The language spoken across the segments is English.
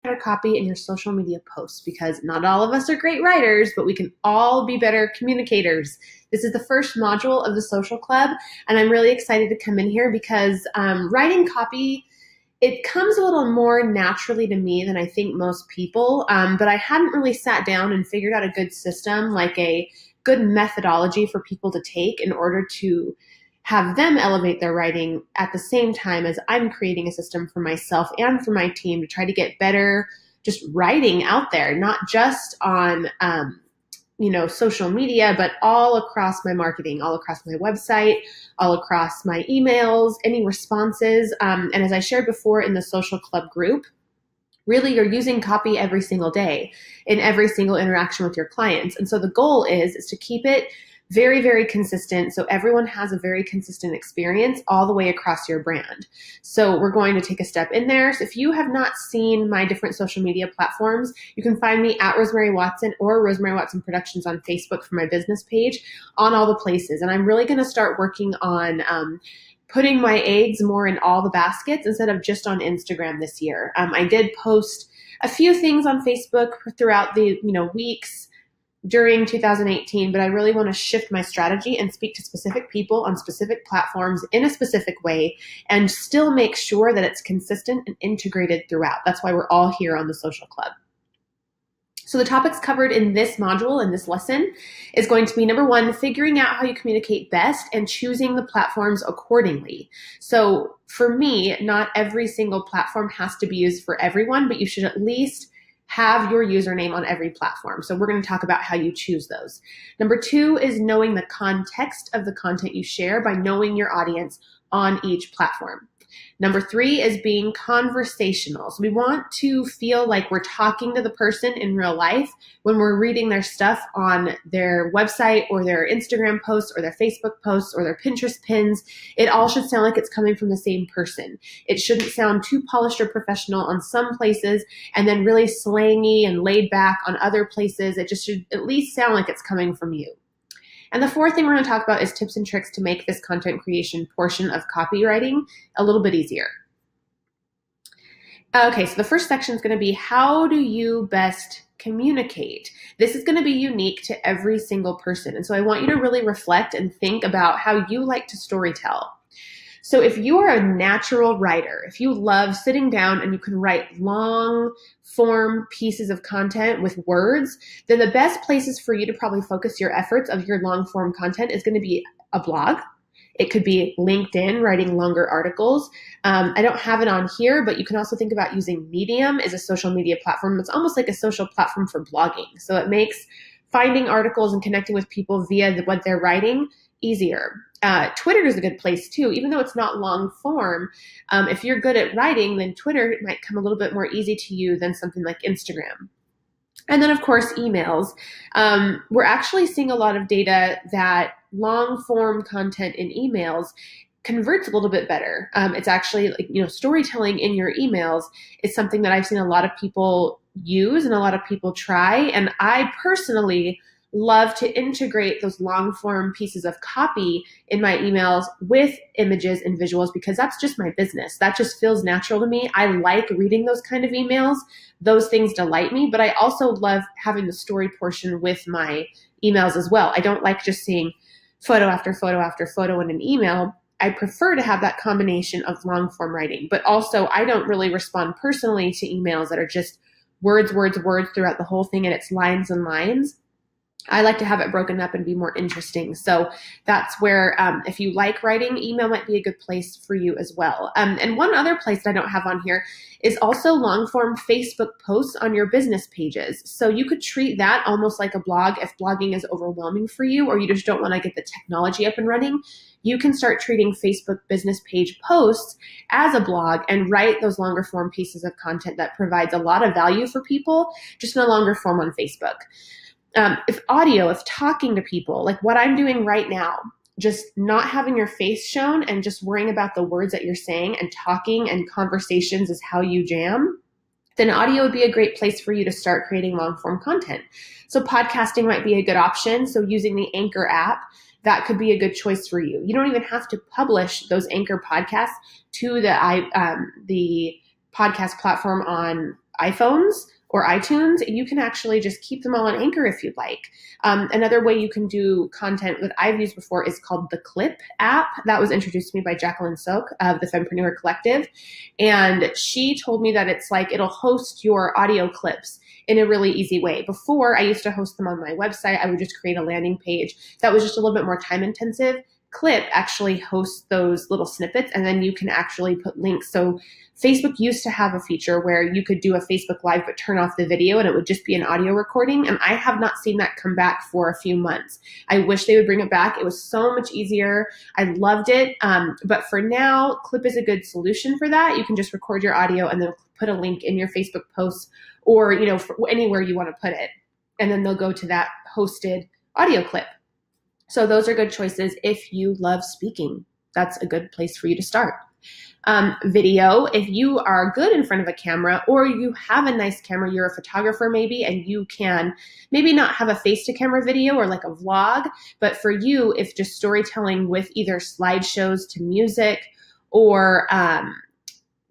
better copy in your social media posts, because not all of us are great writers, but we can all be better communicators. This is the first module of the Social Club, and I'm really excited to come in here because writing copy, it comes a little more naturally to me than I think most people, but I hadn't really sat down and figured out a good system, like a good methodology for people to take in order to have them elevate their writing at the same time as I'm creating a system for myself and for my team to try to get better just writing out there, not just on social media, but all across my marketing, all across my website, all across my emails, any responses. And as I shared before in the Social Club group, really you're using copy every single day in every single interaction with your clients. And so the goal is to keep it very, very consistent, so everyone has a very consistent experience all the way across your brand. So we're going to take a step in there. So if you have not seen my different social media platforms, you can find me at Rosemary Watson or Rosemary Watson Productions on Facebook for my business page, on all the places. And I'm really going to start working on putting my eggs more in all the baskets instead of just on Instagram this year. I did post a few things on Facebook throughout the weeks during 2018, but I really want to shift my strategy and speak to specific people on specific platforms in a specific way and still make sure that it's consistent and integrated throughout. That's why we're all here on the Social Club. So the topics covered in this module, in this lesson, is going to be, number one, figuring out how you communicate best and choosing the platforms accordingly. So for me, not every single platform has to be used for everyone, but you should at least have your username on every platform. So we're going to talk about how you choose those. Number two is knowing the context of the content you share by knowing your audience on each platform. Number three is being conversational. So we want to feel like we're talking to the person in real life when we're reading their stuff on their website or their Instagram posts or their Facebook posts or their Pinterest pins. It all should sound like it's coming from the same person. It shouldn't sound too polished or professional on some places and then really slangy and laid back on other places. It just should at least sound like it's coming from you. And the fourth thing we're going to talk about is tips and tricks to make this content creation portion of copywriting a little bit easier. Okay, so the first section is going to be, how do you best communicate? This is going to be unique to every single person. And so I want you to really reflect and think about how you like to storytell. So if you are a natural writer, if you love sitting down and you can write long form pieces of content with words, then the best places for you to probably focus your efforts of your long form content is going to be a blog. It could be LinkedIn, writing longer articles. I don't have it on here, but you can also think about using Medium as a social media platform. It's almost like a social platform for blogging. So it makes finding articles and connecting with people via what they're writing easier. Twitter is a good place too, even though it's not long form. If you're good at writing, then Twitter might come a little bit more easy to you than something like Instagram. And then of course, emails. We're actually seeing a lot of data that long form content in emails converts a little bit better. It's actually like, storytelling in your emails is something that I've seen a lot of people use and a lot of people try. And I personally love to integrate those long form pieces of copy in my emails with images and visuals because that's just my business. That just feels natural to me. I like reading those kind of emails. Those things delight me, but I also love having the story portion with my emails as well. I don't like just seeing photo after photo after photo in an email. I prefer to have that combination of long form writing, but also I don't really respond personally to emails that are just words, words, words throughout the whole thing and it's lines and lines. I like to have it broken up and be more interesting. So that's where, if you like writing, email might be a good place for you as well. And one other place that I don't have on here is also long form Facebook posts on your business pages. So you could treat that almost like a blog if blogging is overwhelming for you or you just don't want to get the technology up and running. You can start treating Facebook business page posts as a blog and write those longer form pieces of content that provides a lot of value for people, just in a longer form on Facebook. If talking to people, like what I'm doing right now, just not having your face shown and just worrying about the words that you're saying and talking and conversations is how you jam, then audio would be a great place for you to start creating long form content. So podcasting might be a good option. So using the Anchor app, that could be a good choice for you. You don't even have to publish those Anchor podcasts to the podcast platform on iPhones or iTunes, you can actually just keep them all on Anchor if you'd like. Another way you can do content that I've used before is called the Clip app. That was introduced to me by Jacqueline Sok of the Fempreneur Collective. And she told me that it's like it'll host your audio clips in a really easy way. Before, I used to host them on my website. I would just create a landing page that was just a little bit more time intensive. Clip actually hosts those little snippets, and then you can actually put links. So Facebook used to have a feature where you could do a Facebook Live but turn off the video and it would just be an audio recording, and I have not seen that come back for a few months. I wish they would bring it back. It was so much easier. I loved it, but for now, Clip is a good solution for that. You can just record your audio and then put a link in your Facebook post or anywhere you want to put it, and then they'll go to that hosted audio clip. So those are good choices if you love speaking. That's a good place for you to start. Video, if you are good in front of a camera or you have a nice camera, you're a photographer maybe, and you can maybe not have a face-to-camera video or like a vlog, but for you, if just storytelling with either slideshows to music or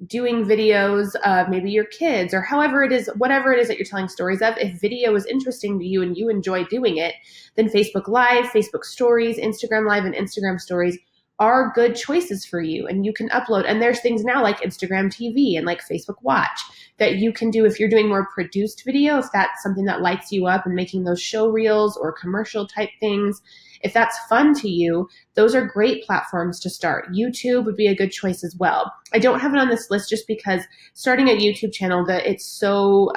doing videos of maybe your kids or however it is, whatever it is that you're telling stories of, if video is interesting to you and you enjoy doing it, then Facebook Live, Facebook Stories, Instagram Live, and Instagram Stories are good choices for you, and you can upload. And there's things now like Instagram TV and like Facebook Watch that you can do if you're doing more produced video, if that's something that lights you up and making those show reels or commercial type things. If that's fun to you, those are great platforms to start. YouTube would be a good choice as well. I don't have it on this list just because starting a YouTube channel, it's so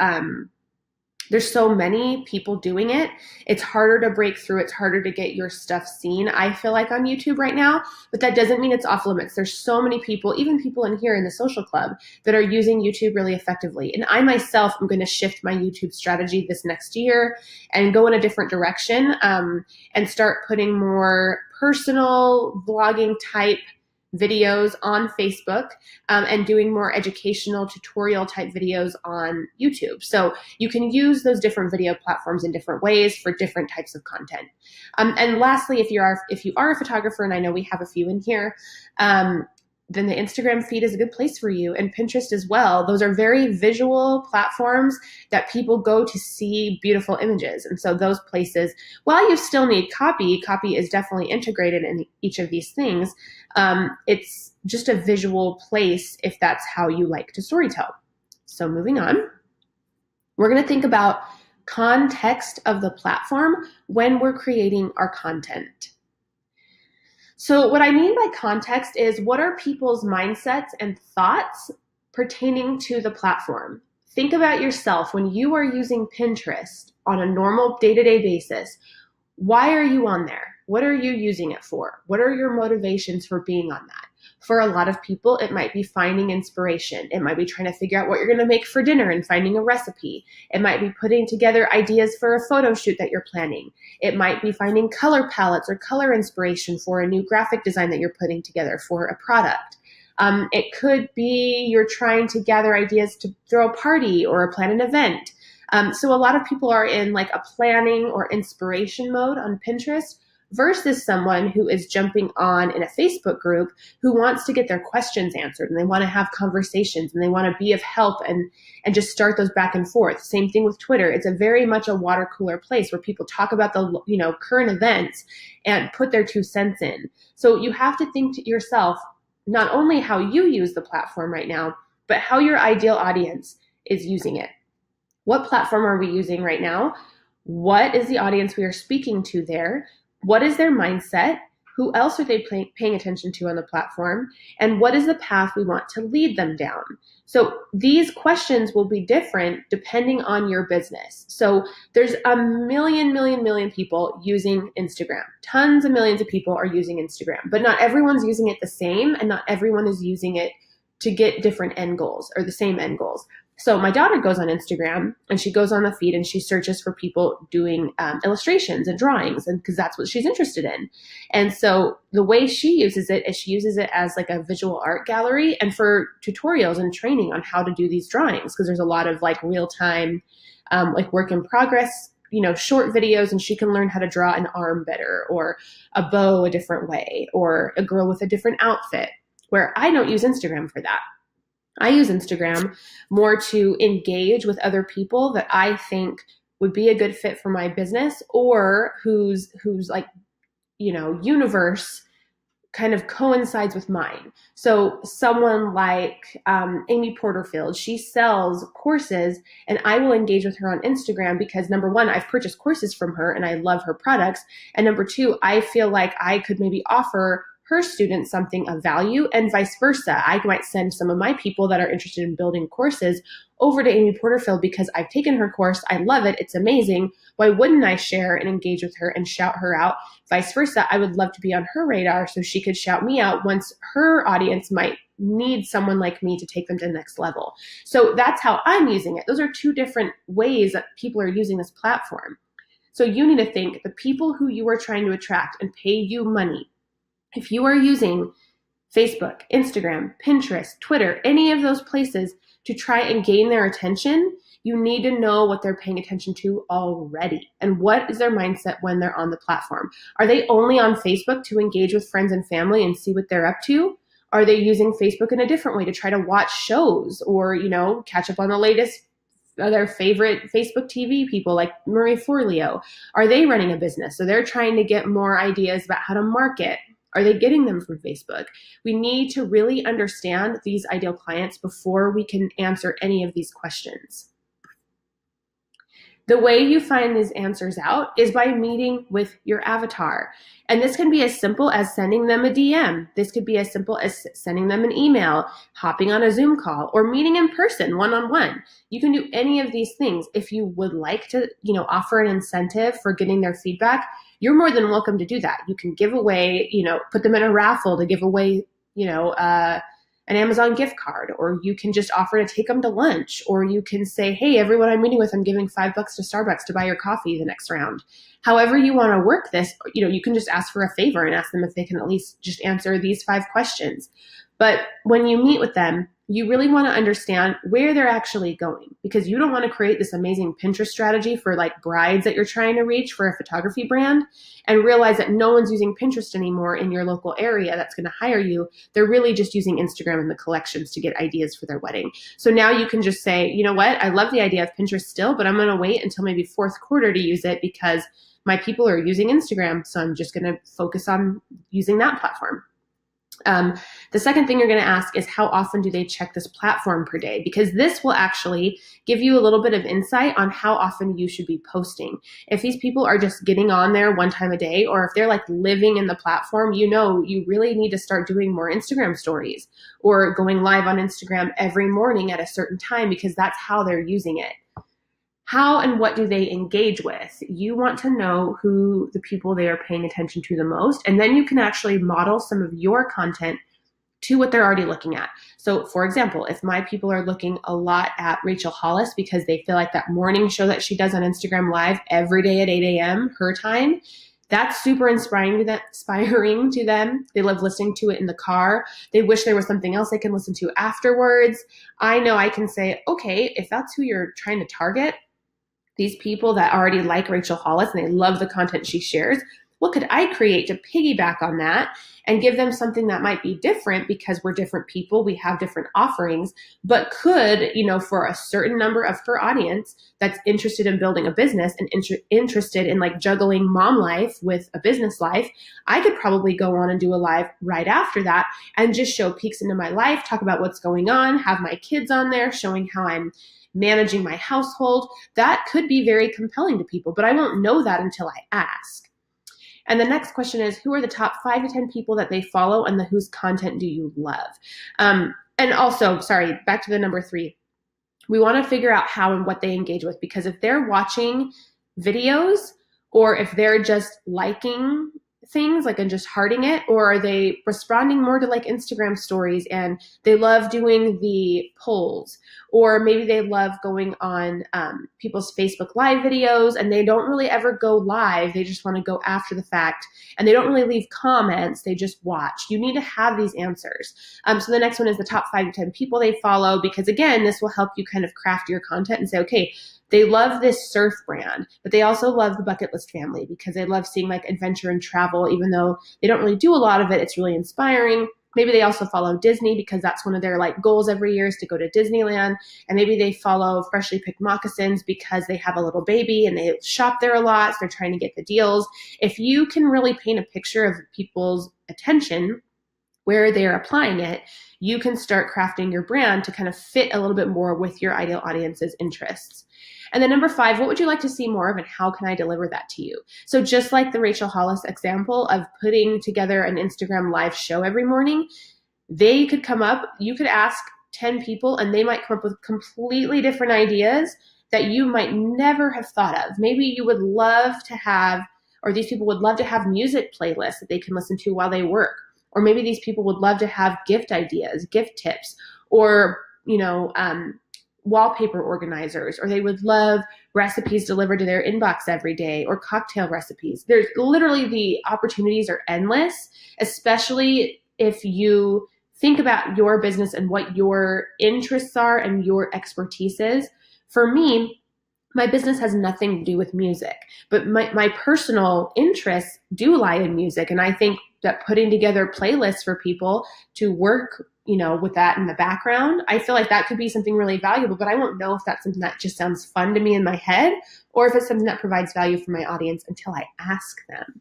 there's so many people doing it. It's harder to break through. It's harder to get your stuff seen, I feel like, on YouTube right now, but that doesn't mean it's off limits. There's so many people, even people in here in the social club, that are using YouTube really effectively. And I myself am going to shift my YouTube strategy this next year and go in a different direction and start putting more personal vlogging type videos on Facebook and doing more educational tutorial type videos on YouTube. So you can use those different video platforms in different ways for different types of content. And lastly, if you are a photographer, and I know we have a few in here, then the Instagram feed is a good place for you, and Pinterest as well. Those are very visual platforms that people go to see beautiful images. And so those places, while you still need copy is definitely integrated in each of these things. It's just a visual place if that's how you like to storytell. So moving on, we're going to think about context of the platform when we're creating our content. So what I mean by context is, what are people's mindsets and thoughts pertaining to the platform? Think about yourself when you are using Pinterest on a normal day-to-day basis. Why are you on there? What are you using it for? What are your motivations for being on that? For a lot of people, it might be finding inspiration. It might be trying to figure out what you're going to make for dinner and finding a recipe. It might be putting together ideas for a photo shoot that you're planning. It might be finding color palettes or color inspiration for a new graphic design that you're putting together for a product. It could be you're trying to gather ideas to throw a party or plan an event. So a lot of people are in like a planning or inspiration mode on Pinterest, versus someone who is jumping on in a Facebook group who wants to get their questions answered, and they want to have conversations, and they want to be of help and just start those back and forth. Same thing with Twitter. It's a very much a water cooler place where people talk about the current events and put their 2 cents in. So you have to think to yourself, not only how you use the platform right now, but how your ideal audience is using it. What platform are we using right now? What is the audience we are speaking to there? What is their mindset? Who else are they paying attention to on the platform? And what is the path we want to lead them down? So these questions will be different depending on your business. So there's a million people using Instagram. Tons of millions of people are using Instagram, but not everyone's using it the same, and not everyone is using it to get different end goals or the same end goals. So my daughter goes on Instagram and she goes on the feed and she searches for people doing illustrations and drawings, and because that's what she's interested in. And so the way she uses it is she uses it as like a visual art gallery and for tutorials and training on how to do these drawings, because there's a lot of like real time, like work in progress, short videos, and she can learn how to draw an arm better or a bow a different way or a girl with a different outfit, where I don't use Instagram for that. I use Instagram more to engage with other people that I think would be a good fit for my business, or whose like, universe kind of coincides with mine. So someone like Amy Porterfield, she sells courses, and I will engage with her on Instagram because, number one, I've purchased courses from her and I love her products. And number two, I feel like I could maybe offer her students something of value, and vice versa. I might send some of my people that are interested in building courses over to Amy Porterfield because I've taken her course. I love it. It's amazing. Why wouldn't I share and engage with her and shout her out? Vice versa. I would love to be on her radar so she could shout me out once her audience might need someone like me to take them to the next level. So that's how I'm using it. Those are two different ways that people are using this platform. So you need to think the people who you are trying to attract and pay you money. If you are using Facebook, Instagram, Pinterest, Twitter, any of those places to try and gain their attention, you need to know what they're paying attention to already and what is their mindset when they're on the platform. Are they only on Facebook to engage with friends and family and see what they're up to? Are they using Facebook in a different way to try to watch shows or, catch up on the latest their favorite Facebook TV people like Marie Forleo? Are they running a business? So they're trying to get more ideas about how to market. Are they getting them from Facebook? We need to really understand these ideal clients before we can answer any of these questions. The way you find these answers out is by meeting with your avatar. And this can be as simple as sending them a DM. This could be as simple as sending them an email, hopping on a Zoom call, or meeting in person one-on-one. You can do any of these things. If you would like to, offer an incentive for getting their feedback, you're more than welcome to do that. You can give away, put them in a raffle to give away, an Amazon gift card, or you can just offer to take them to lunch, or you can say, hey, everyone I'm meeting with, I'm giving $5 to Starbucks to buy your coffee the next round. However you want to work this, you can just ask for a favor and ask them if they can at least just answer these 5 questions. But when you meet with them, you really want to understand where they're actually going, because you don't want to create this amazing Pinterest strategy for like brides that you're trying to reach for a photography brand and realize that no one's using Pinterest anymore in your local area that's going to hire you. They're really just using Instagram and the collections to get ideas for their wedding. So now you can just say, you know what, I love the idea of Pinterest still, but I'm going to wait until maybe fourth quarter to use it because my people are using Instagram. So I'm just going to focus on using that platform. The second thing you're going to ask is how often do they check this platform per day? Because this will actually give you a little bit of insight on how often you should be posting. If these people are just getting on there one time a day, or if they're like living in the platform, you really need to start doing more Instagram stories or going live on Instagram every morning at a certain time, because that's how they're using it. How and what do they engage with? You want to know who the people they are paying attention to the most, and then you can actually model some of your content to what they're already looking at. So for example, if my people are looking a lot at Rachel Hollis because they feel like that morning show that she does on Instagram Live every day at 8 a.m. her time, that's super inspiring to them. They love listening to it in the car. They wish there was something else they can listen to afterwards. I know I can say, okay, if that's who you're trying to target, these people that already like Rachel Hollis and they love the content she shares, what could I create to piggyback on that and give them something that might be different, because we're different people, we have different offerings, but could, for a certain number of her audience that's interested in building a business and interested in like juggling mom life with a business life, I could probably go on and do a live right after that and just show peeks into my life, talk about what's going on, have my kids on there showing how I'm managing my household. That could be very compelling to people, but I won't know that until I ask. And the next question is, who are the top 5 to 10 people that they follow, and whose content do you love? And also, back to the number 3. We want to figure out how and what they engage with, because if they're watching videos, or if they're just liking things like and just hearting it, or are they responding more to like Instagram stories and they love doing the polls, or maybe they love going on people's Facebook Live videos and they don't really ever go live, they just want to go after the fact, and they don't really leave comments, they just watch. You need to have these answers. So the next one is the top 5 to 10 people they follow, because again, this will help you kind of craft your content and say, okay, they love this surf brand, but they also love the Bucket List family because they love seeing like adventure and travel, even though they don't really do a lot of it. It's really inspiring. Maybe they also follow Disney because that's one of their like goals every year is to go to Disneyland. And maybe they follow Freshly Picked Moccasins because they have a little baby and they shop there a lot. So they're trying to get the deals. If you can really paint a picture of people's attention, where they're applying it, you can start crafting your brand to kind of fit a little bit more with your ideal audience's interests. And then number 5, what would you like to see more of and how can I deliver that to you? So just like the Rachel Hollis example of putting together an Instagram live show every morning, they could come up, you could ask 10 people and they might come up with completely different ideas that you might never have thought of. Maybe you would love to have, or these people would love to have music playlists that they can listen to while they work. Or maybe these people would love to have gift ideas, gift tips, or, wallpaper organizers, or they would love recipes delivered to their inbox every day, or cocktail recipes. There's literally, the opportunities are endless, especially if you think about your business and what your interests are and your expertise is. For me, my business has nothing to do with music, but my personal interests do lie in music. And I think that putting together playlists for people to work, with that in the background, I feel like that could be something really valuable, but I won't know if that's something that just sounds fun to me in my head or if it's something that provides value for my audience until I ask them.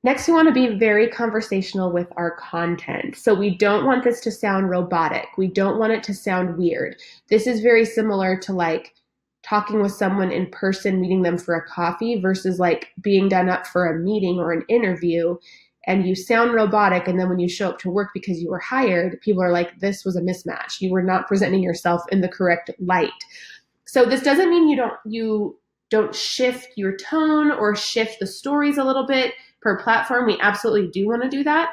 Next, we want to be very conversational with our content. So we don't want this to sound robotic. We don't want it to sound weird. This is very similar to like talking with someone in person, meeting them for a coffee versus like being done up for a meeting or an interview and you sound robotic. And then when you show up to work because you were hired, people are like, this was a mismatch. You were not presenting yourself in the correct light. So this doesn't mean you don't shift your tone or shift the stories a little bit per platform. We absolutely do want to do that,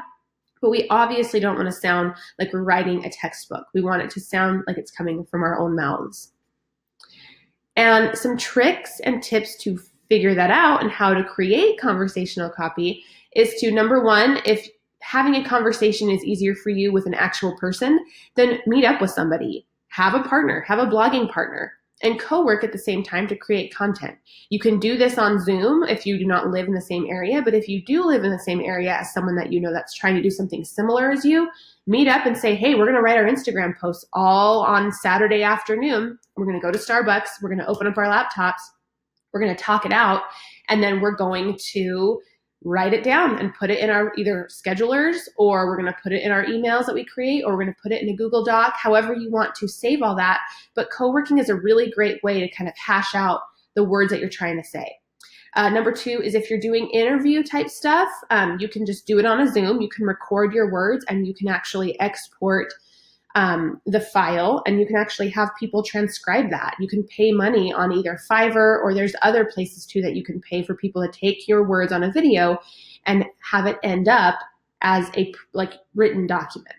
but we obviously don't want to sound like we're writing a textbook. We want it to sound like it's coming from our own mouths. And some tricks and tips to figure that out and how to create conversational copy is to, number 1, if having a conversation is easier for you with an actual person, then meet up with somebody, have a partner, have a blogging partner, and co-work at the same time to create content. You can do this on Zoom if you do not live in the same area, but if you do live in the same area as someone that you know that's trying to do something similar as you, meet up and say, hey, we're going to write our Instagram posts all on Saturday afternoon. We're going to go to Starbucks. We're going to open up our laptops. We're going to talk it out. And then we're going to write it down and put it in our either schedulers, or we're going to put it in our emails that we create, or we're going to put it in a Google Doc, however you want to save all that. But co-working is a really great way to kind of hash out the words that you're trying to say. Number 2 is if you're doing interview type stuff, you can just do it on a Zoom. You can record your words and you can actually export the file, and you can actually have people transcribe that. You can pay money on either Fiverr, or there's other places too that you can pay for people to take your words on a video and have it end up as a written document.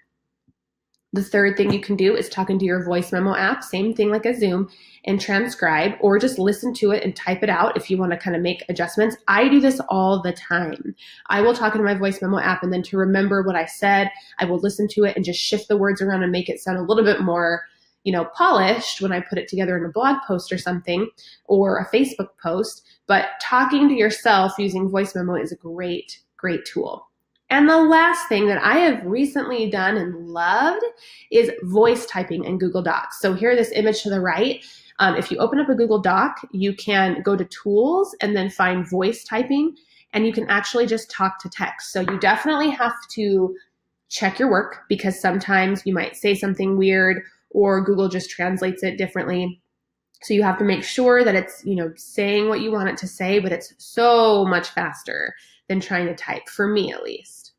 The third thing you can do is talk into your voice memo app, same thing like a Zoom, and transcribe, or just listen to it and type it out if you want to kind of make adjustments. I do this all the time. I will talk into my voice memo app, and then to remember what I said, I will listen to it and just shift the words around and make it sound a little bit more, polished when I put it together in a blog post or something, or a Facebook post. But talking to yourself using voice memo is a great, great tool. And the last thing that I have recently done and loved is voice typing in Google Docs. So here, this image to the right, if you open up a Google Doc, you can go to tools and then find voice typing, and you can actually just talk to text. So you definitely have to check your work, because sometimes you might say something weird or Google just translates it differently. So you have to make sure that it's, saying what you want it to say, but it's so much faster than trying to type, for me at least.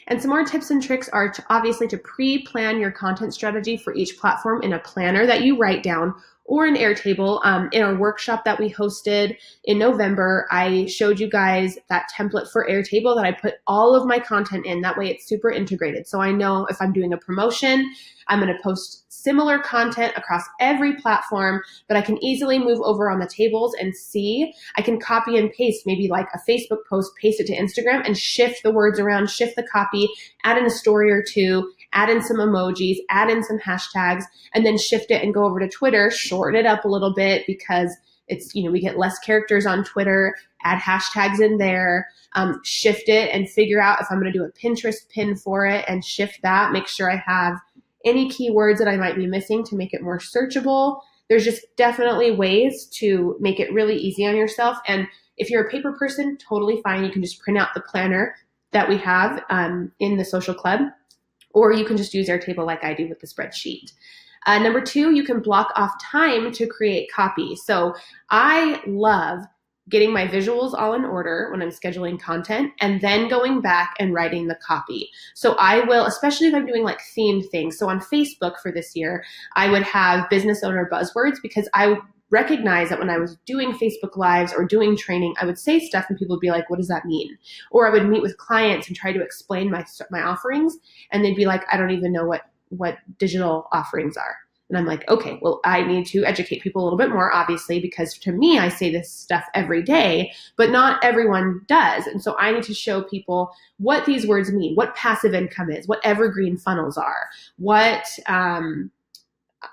And some more tips and tricks are obviously to pre-plan your content strategy for each platform in a planner that you write down, or an Airtable. In our workshop that we hosted in November, I showed you guys that template for Airtable that I put all of my content in. That way it's super integrated. So I know if I'm doing a promotion, I'm going to post similar content across every platform, but I can easily move over on the tables and see. I can copy and paste, maybe like a Facebook post, paste it to Instagram and shift the words around, shift the copy, add in a story or two, add in some emojis, add in some hashtags, and then shift it and go over to Twitter, shorten it up a little bit because It's, we get less characters on Twitter, add hashtags in there, shift it and figure out if I'm going to do a Pinterest pin for it and shift that, make sure I have any keywords that I might be missing to make it more searchable. There's just definitely ways to make it really easy on yourself. And if you're a paper person, totally fine. You can just print out the planner that we have in the social club, or you can just use Airtable like I do with the spreadsheet. Number 2, you can block off time to create copy. So I love getting my visuals all in order when I'm scheduling content and then going back and writing the copy. So I will, especially if I'm doing like themed things. So on Facebook for this year, I would have business owner buzzwords because I recognize that when I was doing Facebook Lives or doing training, I would say stuff and people would be like, what does that mean? Or I would meet with clients and try to explain my offerings, and they'd be like, I don't even know what digital offerings are. And I'm like, okay, well, I need to educate people a little bit more, obviously, because to me, I say this stuff every day, but not everyone does. And so I need to show people what these words mean, what passive income is, what evergreen funnels are, what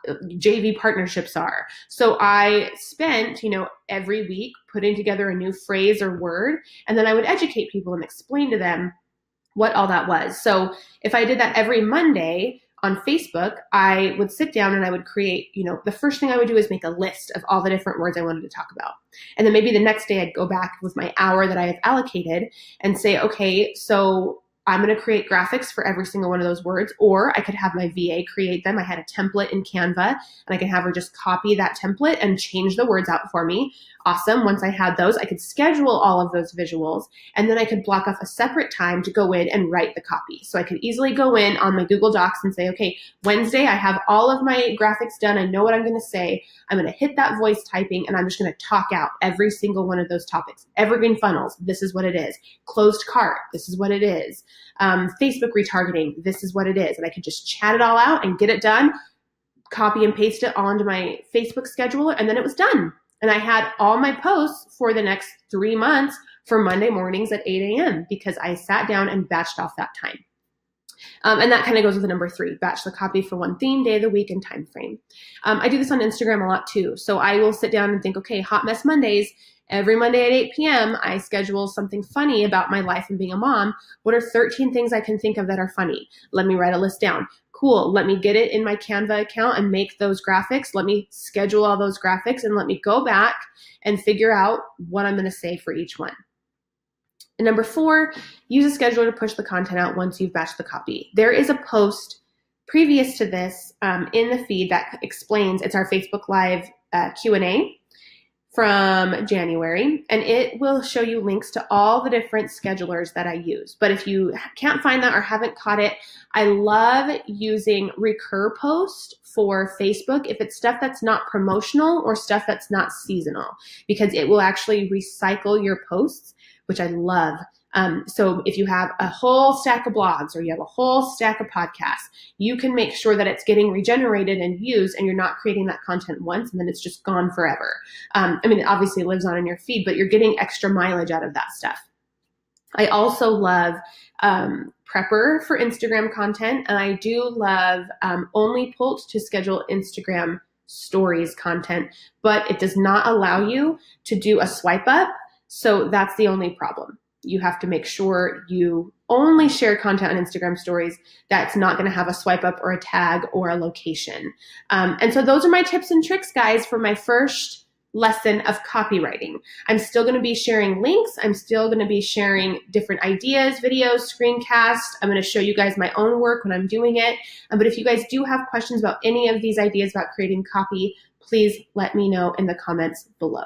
JV partnerships are. So I spent, every week putting together a new phrase or word, and then I would educate people and explain to them what all that was. So if I did that every Monday on Facebook, I would sit down and I would create, the first thing I would do is make a list of all the different words I wanted to talk about. And then maybe the next day I'd go back with my hour that I have allocated and say, okay, so I'm going to create graphics for every single one of those words, or I could have my VA create them. I had a template in Canva and I could have her just copy that template and change the words out for me. Awesome. Once I had those, I could schedule all of those visuals, and then I could block off a separate time to go in and write the copy. So I could easily go in on my Google Docs and say, okay, Wednesday, I have all of my graphics done. I know what I'm going to say. I'm going to hit that voice typing and I'm just going to talk out every single one of those topics. Evergreen funnels, this is what it is. Closed cart, this is what it is. Facebook retargeting, this is what it is. And I could just chat it all out and get it done, copy and paste it onto my Facebook scheduler, and then it was done. And I had all my posts for the next 3 months for Monday mornings at 8 a.m. because I sat down and batched off that time. And that kind of goes with the number 3, batch the copy for one theme, day of the week, and time frame. I do this on Instagram a lot too. So I will sit down and think, okay, Hot Mess Mondays, every Monday at 8 p.m., I schedule something funny about my life and being a mom. What are 13 things I can think of that are funny? Let me write a list down. Cool. Let me get it in my Canva account and make those graphics. Let me schedule all those graphics and let me go back and figure out what I'm going to say for each one. And number 4, use a scheduler to push the content out once you've batched the copy. There is a post previous to this in the feed that explains, it's our Facebook Live Q&A from January, and it will show you links to all the different schedulers that I use. But if you can't find that or haven't caught it, I love using Recur Post for Facebook if it's stuff that's not promotional or stuff that's not seasonal, because it will actually recycle your posts, which I love. So if you have a whole stack of blogs or you have a whole stack of podcasts, you can make sure that it's getting regenerated and used, and you're not creating that content once and then it's just gone forever. It obviously lives on in your feed, but you're getting extra mileage out of that stuff. I also love Prepper for Instagram content, and I do love OnlyPult to schedule Instagram stories content, but it does not allow you to do a swipe up. So that's the only problem. You have to make sure you only share content on Instagram stories that's not going to have a swipe up or a tag or a location. And so those are my tips and tricks, guys, for my first lesson of copywriting. I'm still going to be sharing links. I'm still going to be sharing different ideas, videos, screencasts. I'm going to show you guys my own work when I'm doing it. But if you guys do have questions about any of these ideas about creating copy, please let me know in the comments below.